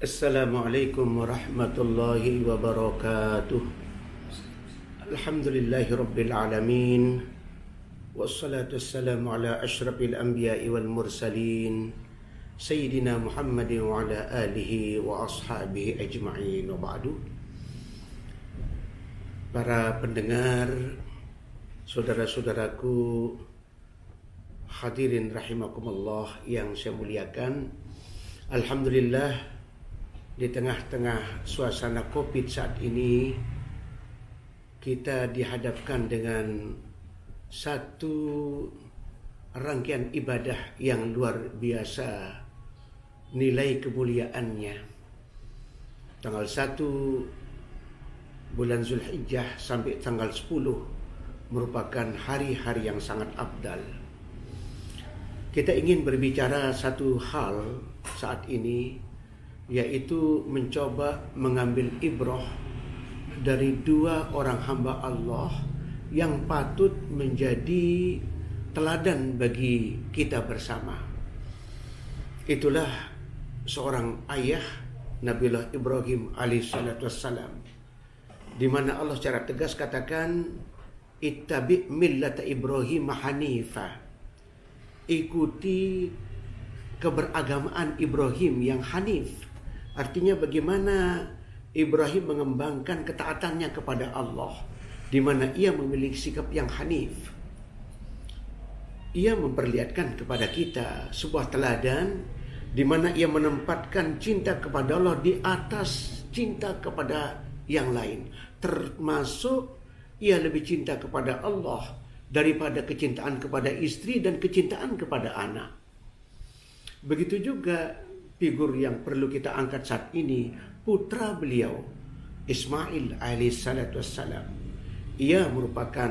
Assalamualaikum warahmatullahi wabarakatuh. Alhamdulillahi rabbil alamin. Wassalatu wassalamu ala asyrafil anbiya'i wal mursalin Sayyidina Muhammadin wa ala alihi wa ashabihi ajma'in wa ba'du. Para pendengar, saudara-saudaraku hadirin rahimakumullah yang saya muliakan, alhamdulillah, di tengah-tengah suasana Covid saat ini, kita dihadapkan dengan satu rangkaian ibadah yang luar biasa nilai kemuliaannya. Tanggal 1 bulan Zulhijjah sampai tanggal 10 merupakan hari-hari yang sangat afdal. Kita ingin berbicara satu hal saat ini, yaitu mencoba mengambil ibrah dari dua orang hamba Allah yang patut menjadi teladan bagi kita bersama. Itulah seorang ayah, Nabiullah Ibrahim alaihissalatu wassalam, di mana Allah secara tegas katakan, ittabi millata Ibrahim hanifa, ikuti keberagamaan Ibrahim yang hanif. Artinya bagaimana Ibrahim mengembangkan ketaatannya kepada Allah, di mana ia memiliki sikap yang hanif. Ia memperlihatkan kepada kita sebuah teladan di mana ia menempatkan cinta kepada Allah di atas cinta kepada yang lain. Termasuk ia lebih cinta kepada Allah daripada kecintaan kepada istri dan kecintaan kepada anak. Begitu juga figur yang perlu kita angkat saat ini, putra beliau Ismail alaihissalatu wassalam. Ia merupakan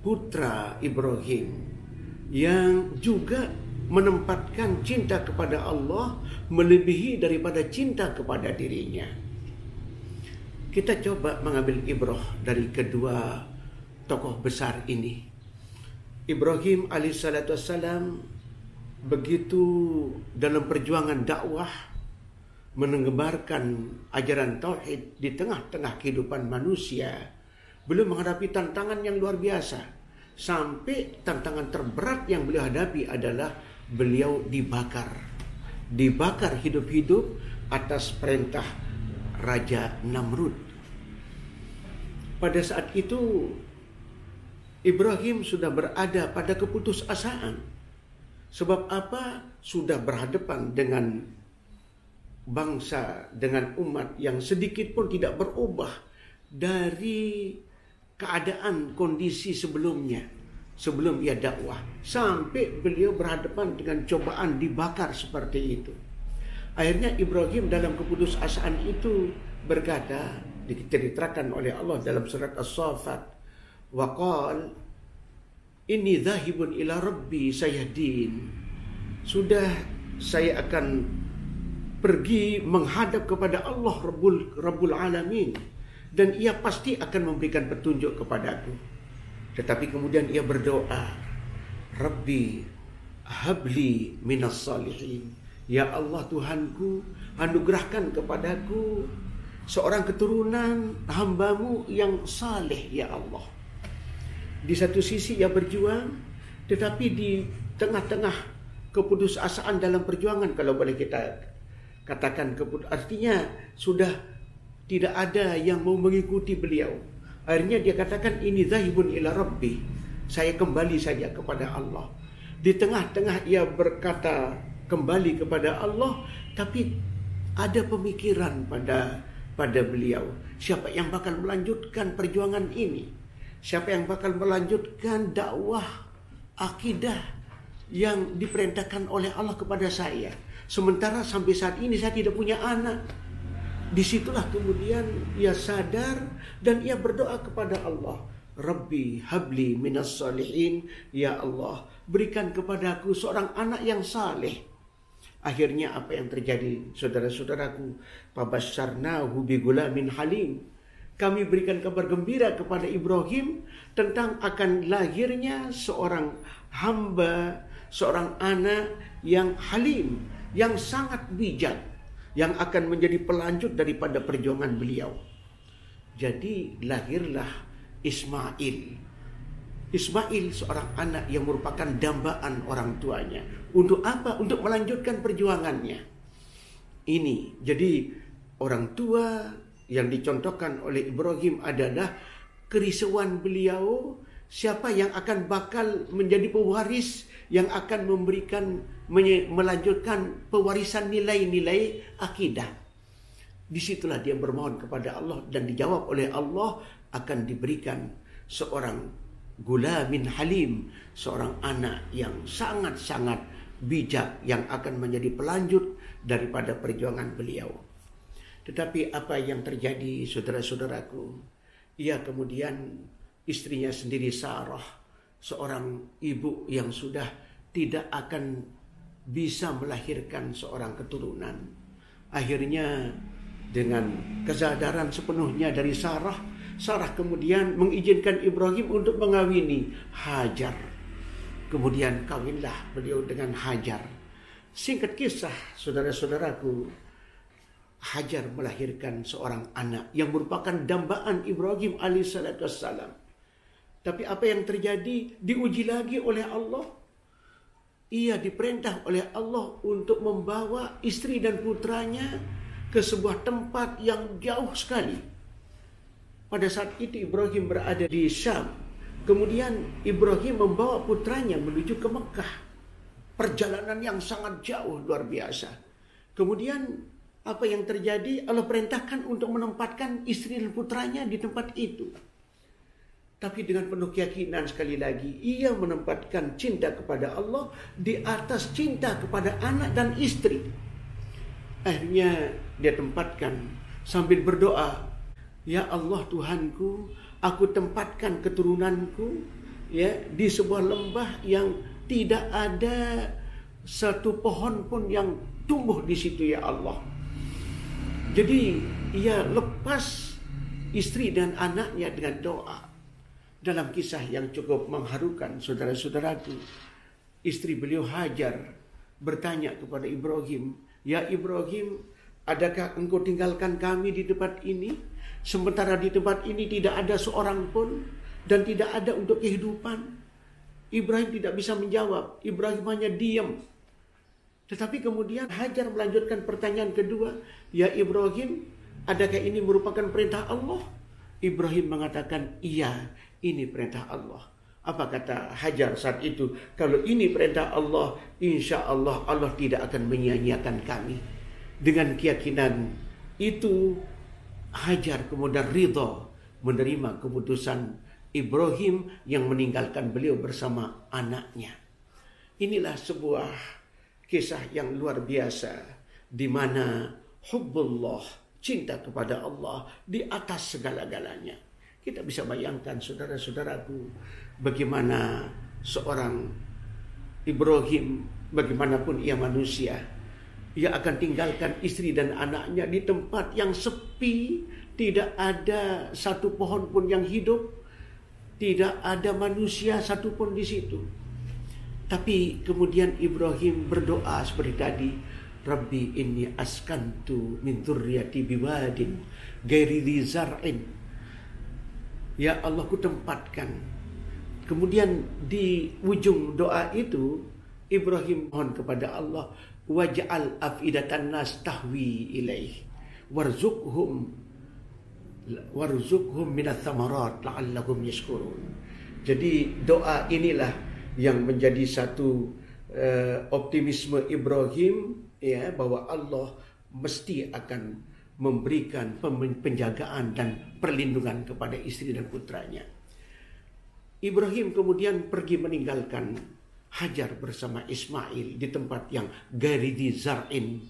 putra Ibrahim yang juga menempatkan cinta kepada Allah melebihi daripada cinta kepada dirinya. Kita coba mengambil ibrah dari kedua tokoh besar ini. Ibrahim alaihissalatu wassalam begitu dalam perjuangan dakwah mengembarkan ajaran tauhid di tengah-tengah kehidupan manusia, beliau menghadapi tantangan yang luar biasa. Sampai tantangan terberat yang beliau hadapi adalah beliau dibakar hidup-hidup atas perintah Raja Namrud. Pada saat itu Ibrahim sudah berada pada keputusasaan. Sebab apa? Sudah berhadapan dengan bangsa, dengan umat yang sedikit pun tidak berubah dari keadaan kondisi sebelumnya, sebelum ia dakwah. Sampai beliau berhadapan dengan cobaan dibakar seperti itu. Akhirnya Ibrahim dalam keputusasaan itu berkata, diterangkan oleh Allah dalam surat As-Saffat, waqal inni dhahibun ila rabbi sayahdin. Sudah saya akan pergi menghadap kepada Allah Rabbul Alamin, dan ia pasti akan memberikan petunjuk kepadaku. Tetapi kemudian ia berdoa, Rabbi habli minas salihin. Ya Allah Tuhanku, anugerahkan kepadaku seorang keturunan hambamu yang saleh ya Allah. Di satu sisi ia berjuang, tetapi di tengah-tengah keputusasaan dalam perjuangan, kalau boleh kita katakan artinya sudah tidak ada yang mau mengikuti beliau. Akhirnya dia katakan, ini zahibun ila rabbi, saya kembali saja kepada Allah. Di tengah-tengah ia berkata kembali kepada Allah, tapi ada pemikiran pada beliau, siapa yang bakal melanjutkan perjuangan ini? Siapa yang bakal melanjutkan dakwah akidah yang diperintahkan oleh Allah kepada saya? Sementara sampai saat ini saya tidak punya anak. Disitulah kemudian ia sadar dan ia berdoa kepada Allah. Rabbi habli minas salihin. Ya Allah, berikan kepadaku seorang anak yang saleh. Akhirnya apa yang terjadi, saudara-saudaraku? Fabasyarnahu bigulamin halim. Kami berikan kabar gembira kepada Ibrahim tentang akan lahirnya seorang hamba, seorang anak yang halim, yang sangat bijak, yang akan menjadi pelanjut daripada perjuangan beliau. Jadi lahirlah Ismail. Ismail seorang anak yang merupakan dambaan orang tuanya. Untuk apa? Untuk melanjutkan perjuangannya. Ini jadi orang tua yang dicontohkan oleh Ibrahim adalah kerisauan beliau, siapa yang akan bakal menjadi pewaris yang akan melanjutkan pewarisan nilai-nilai akidah. Disitulah dia bermohon kepada Allah dan dijawab oleh Allah, akan diberikan seorang gulamin halim, seorang anak yang sangat-sangat bijak yang akan menjadi pelanjut daripada perjuangan beliau. Tetapi apa yang terjadi, saudara-saudaraku? Ia kemudian istrinya sendiri Sarah, seorang ibu yang sudah tidak akan bisa melahirkan seorang keturunan. Akhirnya dengan kesadaran sepenuhnya dari Sarah kemudian mengizinkan Ibrahim untuk mengawini Hajar. Kemudian kawinlah beliau dengan Hajar. Singkat kisah, saudara-saudaraku, Hajar melahirkan seorang anak yang merupakan dambaan Ibrahim alaihissalam. Tapi apa yang terjadi? Diuji lagi oleh Allah. Ia diperintah oleh Allah untuk membawa istri dan putranya ke sebuah tempat yang jauh sekali. Pada saat itu Ibrahim berada di Syam. Kemudian Ibrahim membawa putranya menuju ke Mekah. Perjalanan yang sangat jauh, luar biasa. Kemudian apa yang terjadi? Allah perintahkan untuk menempatkan istri dan putranya di tempat itu. Tapi dengan penuh keyakinan sekali lagi, ia menempatkan cinta kepada Allah di atas cinta kepada anak dan istri. Akhirnya dia tempatkan sambil berdoa, ya Allah Tuhanku, aku tempatkan keturunanku ya di sebuah lembah yang tidak ada satu pohon pun yang tumbuh di situ ya Allah. Jadi ia lepas istri dan anaknya dengan doa. Dalam kisah yang cukup mengharukan, saudara-saudaraku, istri beliau Hajar bertanya kepada Ibrahim, ya Ibrahim, adakah engkau tinggalkan kami di tempat ini? Sementara di tempat ini tidak ada seorang pun dan tidak ada untuk kehidupan. Ibrahim tidak bisa menjawab. Ibrahim hanya diam. Tetapi kemudian Hajar melanjutkan pertanyaan kedua. Ya Ibrahim, adakah ini merupakan perintah Allah? Ibrahim mengatakan, iya, ini perintah Allah. Apa kata Hajar saat itu? Kalau ini perintah Allah, insya Allah Allah tidak akan menyia-nyiakan kami. Dengan keyakinan itu, Hajar kemudian ridha menerima keputusan Ibrahim yang meninggalkan beliau bersama anaknya. Inilah sebuah kisah yang luar biasa di mana hubbullah, cinta kepada Allah di atas segala-galanya. Kita bisa bayangkan saudara-saudaraku bagaimana seorang Ibrahim, bagaimanapun ia manusia, ia akan tinggalkan istri dan anaknya di tempat yang sepi, tidak ada satu pohon pun yang hidup, tidak ada manusia satupun di situ. Tapi kemudian Ibrahim berdoa seperti tadi, Rabbi inni askantu min dzurriyyati biwadin ghairi dzi zar'in. Ya Allah, ku tempatkan. Kemudian di ujung doa itu Ibrahim mohon kepada Allah, waj'al afidatan nas tahwi ilaih warzuqhum minats tsamarat la'allahum yashkurun. Jadi doa inilah yang menjadi satu optimisme Ibrahim, ya, bahwa Allah mesti akan memberikan penjagaan dan perlindungan kepada istri dan putranya. Ibrahim kemudian pergi meninggalkan Hajar bersama Ismail di tempat yang ghairi dzi zar'in,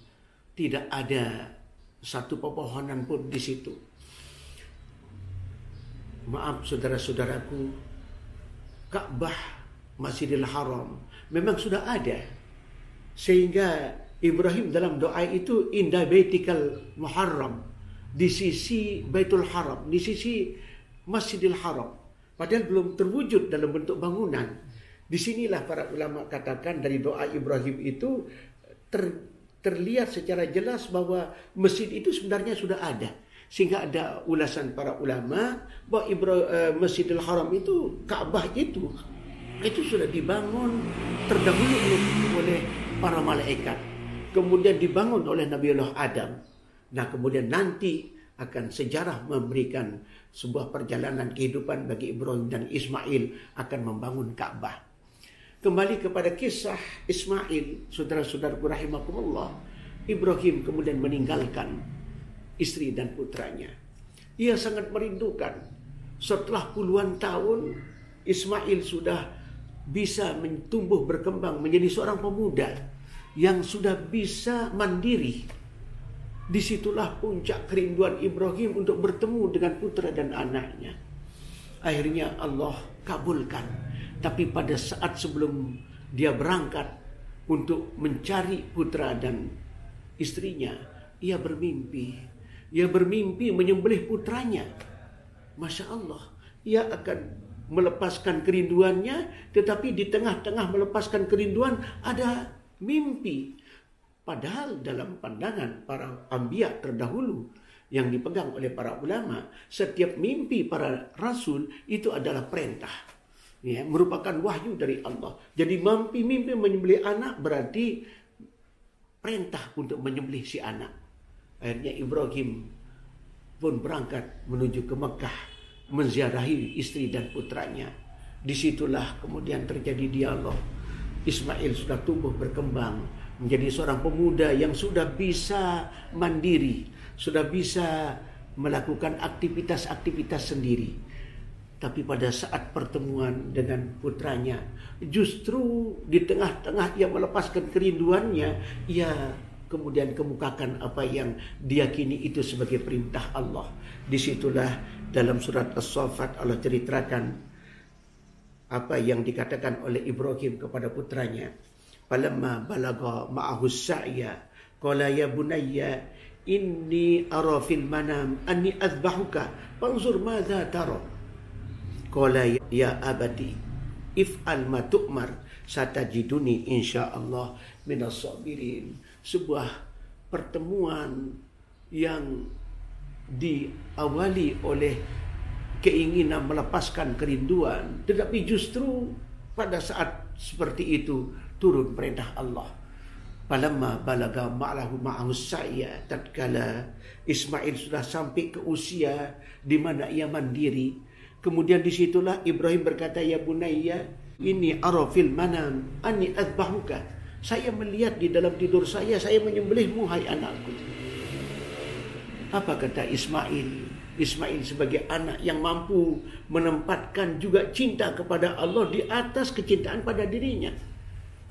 tidak ada satu pepohonan pun di situ. Maaf saudara-saudaraku, Ka'bah, Masjidil Haram memang sudah ada, sehingga Ibrahim dalam doa itu inda baitikal muharram, di sisi Baitul Haram, di sisi Masjidil Haram, padahal belum terwujud dalam bentuk bangunan. Disinilah para ulama katakan dari doa Ibrahim itu terlihat secara jelas bahwa masjid itu sebenarnya sudah ada. Sehingga ada ulasan para ulama bahwa Masjidil Haram itu, Ka'bah itu sudah dibangun terdahulu oleh para malaikat. Kemudian dibangun oleh Nabiullah Adam. Nah, kemudian nanti akan sejarah memberikan sebuah perjalanan kehidupan bagi Ibrahim dan Ismail akan membangun Ka'bah. Kembali kepada kisah Ismail, saudara-saudaraku rahimakumullah, Ibrahim kemudian meninggalkan istri dan putranya. Ia sangat merindukan. Setelah puluhan tahun, Ismail sudah bisa tumbuh berkembang menjadi seorang pemuda yang sudah bisa mandiri. Disitulah puncak kerinduan Ibrahim untuk bertemu dengan putra dan anaknya. Akhirnya Allah kabulkan. Tapi pada saat sebelum dia berangkat untuk mencari putra dan istrinya, ia bermimpi. Ia bermimpi menyembelih putranya. Masya Allah, ia akan melepaskan kerinduannya, tetapi di tengah-tengah melepaskan kerinduan ada mimpi. Padahal dalam pandangan para anbiya terdahulu yang dipegang oleh para ulama, setiap mimpi para rasul itu adalah perintah. Ya, merupakan wahyu dari Allah. Jadi mimpi menyembelih anak berarti perintah untuk menyembelih si anak. Akhirnya Ibrahim pun berangkat menuju ke Mekah, menziarahi istri dan putranya. Disitulah kemudian terjadi dialog. Ismail sudah tumbuh berkembang menjadi seorang pemuda yang sudah bisa mandiri, sudah bisa melakukan aktivitas-aktivitas sendiri. Tapi pada saat pertemuan dengan putranya, justru di tengah-tengah ia melepaskan kerinduannya, ia kemudian kemukakan apa yang diyakini itu sebagai perintah Allah. Disitulah dalam surat As-Saffat Allah ceritakan apa yang dikatakan oleh Ibrahim kepada putranya. Falamma balagha ma'ahu sa'ya qala ya bunayya inni ara fil manam anni azbahuka fanzur madza tara. Qala ya abati if'al ma tu'mar satajiduni insyaallah minas sabirin. Sebuah pertemuan yang diawali oleh keinginan melepaskan kerinduan, tetapi justru pada saat seperti itu turun perintah Allah. Falamma balaga ma'ahu sa'ya, tatkala Ismail sudah sampai ke usia di mana ia mandiri, kemudian disitulah Ibrahim berkata, ya bunayya ini ara fil manam anni azbahuka. Saya melihat di dalam tidur saya menyembelihmu, hai anakku. Apa kata Ismail? Ismail sebagai anak yang mampu menempatkan juga cinta kepada Allah di atas kecintaan pada dirinya.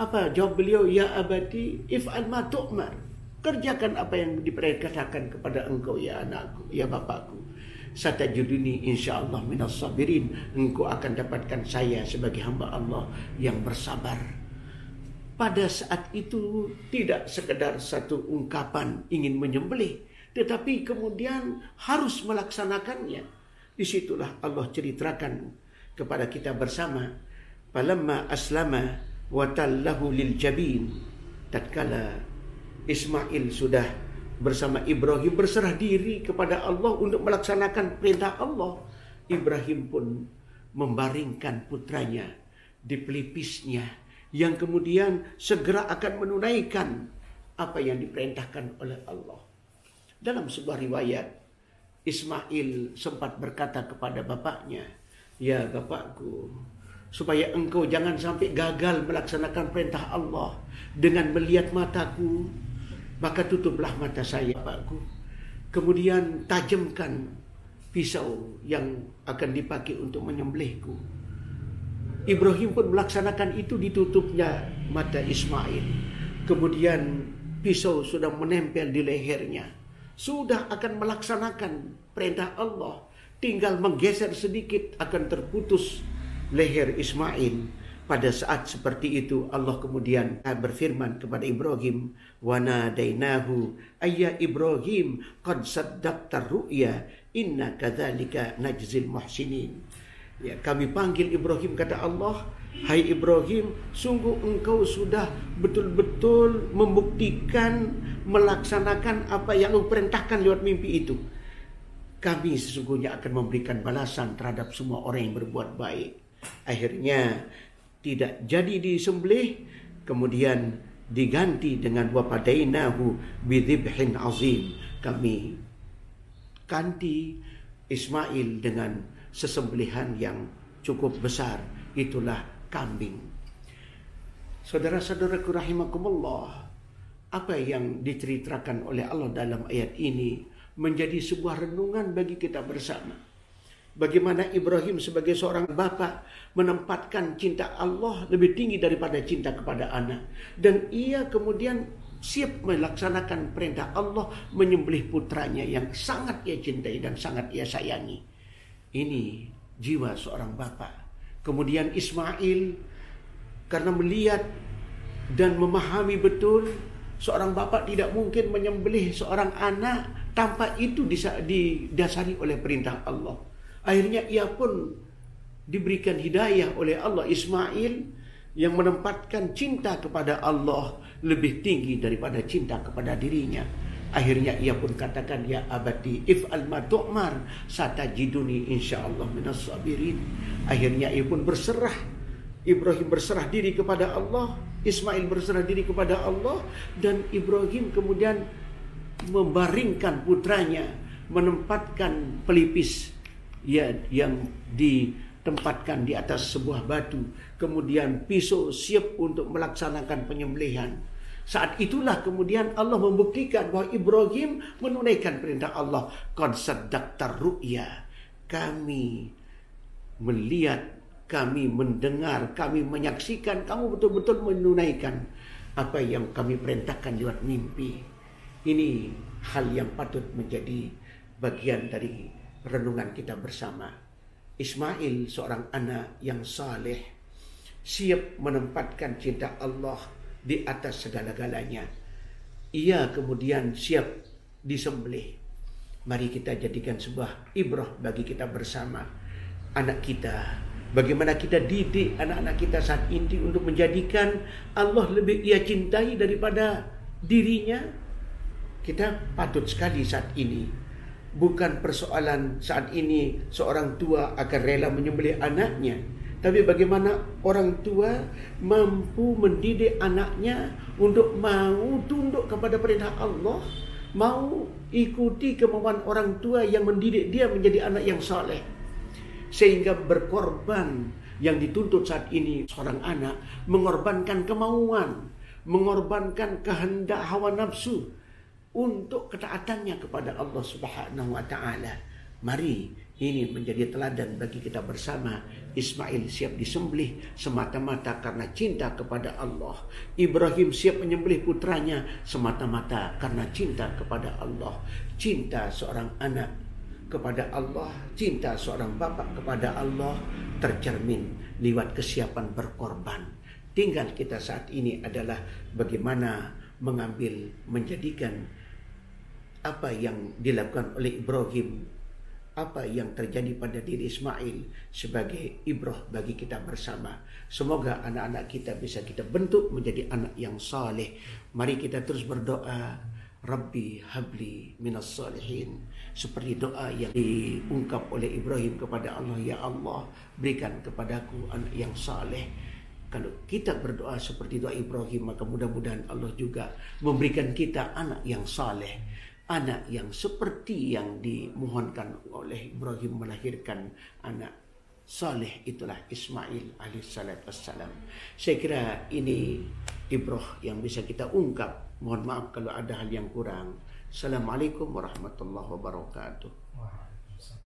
Apa jawab beliau? Ya abati if'al ma tu'mar. Kerjakan apa yang diperintahkan kepada engkau ya anakku, ya bapakku. Satajuduni insyaallah minas sabirin. Engkau akan dapatkan saya sebagai hamba Allah yang bersabar. Pada saat itu tidak sekedar satu ungkapan ingin menyembelih, tetapi kemudian harus melaksanakannya. Disitulah Allah ceritakan kepada kita bersama. Falamma aslama wa tallahu lil jabin. Tatkala Ismail sudah bersama Ibrahim berserah diri kepada Allah untuk melaksanakan perintah Allah, Ibrahim pun membaringkan putranya di pelipisnya, yang kemudian segera akan menunaikan apa yang diperintahkan oleh Allah. Dalam sebuah riwayat, Ismail sempat berkata kepada bapaknya, ya bapakku, supaya engkau jangan sampai gagal melaksanakan perintah Allah dengan melihat mataku, maka tutuplah mata saya, bapakku. Kemudian tajamkan pisau yang akan dipakai untuk menyembelihku. Ibrahim pun melaksanakan itu, ditutupnya mata Ismail. Kemudian pisau sudah menempel di lehernya. Sudah akan melaksanakan perintah Allah. Tinggal menggeser sedikit akan terputus leher Ismail. Pada saat seperti itu Allah kemudian berfirman kepada Ibrahim, wa nadainahu ayya Ibrahim qad saddaqta ru'ya inna kadzalika najzil muhsinin. Ya, kami panggil Ibrahim, kata Allah, hai Ibrahim, sungguh engkau sudah betul-betul membuktikan, melaksanakan apa yang engkau perintahkan lewat mimpi itu. Kami sesungguhnya akan memberikan balasan terhadap semua orang yang berbuat baik. Akhirnya tidak jadi disembelih, kemudian diganti dengan wa fadainahu bidzibhin azim. Kami ganti Ismail dengan sesembelihan yang cukup besar, itulah kambing. Saudara-saudaraku rahimakumullah, apa yang diceritakan oleh Allah dalam ayat ini menjadi sebuah renungan bagi kita bersama. Bagaimana Ibrahim sebagai seorang bapa menempatkan cinta Allah lebih tinggi daripada cinta kepada anak. Dan ia kemudian siap melaksanakan perintah Allah menyembelih putranya yang sangat ia cintai dan sangat ia sayangi. Ini jiwa seorang bapa. Kemudian Ismail, karena melihat dan memahami betul seorang bapa tidak mungkin menyembelih seorang anak tanpa itu didasari oleh perintah Allah. Akhirnya ia pun diberikan hidayah oleh Allah, Ismail, yang menempatkan cinta kepada Allah lebih tinggi daripada cinta kepada dirinya. Akhirnya ia pun katakan, ya abati if'al ma tu'mar satajiduni insyaallah minas sabirin. Akhirnya ia pun berserah. Ibrahim berserah diri kepada Allah, Ismail berserah diri kepada Allah, dan Ibrahim kemudian membaringkan putranya, menempatkan pelipis yang ditempatkan di atas sebuah batu, kemudian pisau siap untuk melaksanakan penyembelihan. Saat itulah kemudian Allah membuktikan bahwa Ibrahim menunaikan perintah Allah. Qad saddaqtar ru'ya. Kami melihat, kami mendengar, kami menyaksikan kamu betul-betul menunaikan apa yang kami perintahkan lewat mimpi. Ini hal yang patut menjadi bagian dari renungan kita bersama. Ismail seorang anak yang saleh, siap menempatkan cinta Allah di atas segala-galanya. Ia kemudian siap disembelih. Mari kita jadikan sebuah ibrah bagi kita bersama. Anak kita, bagaimana kita didik anak-anak kita saat ini untuk menjadikan Allah lebih ia cintai daripada dirinya. Kita patut sekali saat ini, bukan persoalan saat ini seorang tua akan rela menyembelih anaknya, tapi bagaimana orang tua mampu mendidik anaknya untuk mau tunduk kepada perintah Allah, mau ikuti kemauan orang tua yang mendidik dia menjadi anak yang saleh. Sehingga berkorban yang dituntut saat ini seorang anak, mengorbankan kemauan, mengorbankan kehendak hawa nafsu untuk ketaatannya kepada Allah Subhanahu wa taala. Mari ini menjadi teladan bagi kita bersama. Ismail siap disembelih semata-mata karena cinta kepada Allah. Ibrahim siap menyembelih putranya semata-mata karena cinta kepada Allah. Cinta seorang anak kepada Allah, cinta seorang bapak kepada Allah tercermin lewat kesiapan berkorban. Tinggal kita saat ini adalah bagaimana menjadikan apa yang dilakukan oleh Ibrahim, apa yang terjadi pada diri Ismail sebagai ibrah bagi kita bersama. Semoga anak-anak kita bisa kita bentuk menjadi anak yang saleh. Mari kita terus berdoa, Rabbi habli minas salihin, seperti doa yang diungkap oleh Ibrahim kepada Allah, ya Allah, berikan kepadaku anak yang saleh. Kalau kita berdoa seperti doa Ibrahim, maka mudah-mudahan Allah juga memberikan kita anak yang saleh. Anak yang seperti yang dimohonkan oleh Ibrahim melahirkan anak saleh, itulah Ismail alaihissalam. Saya kira ini ibrah yang bisa kita ungkap. Mohon maaf kalau ada hal yang kurang. Assalamualaikum warahmatullahi wabarakatuh.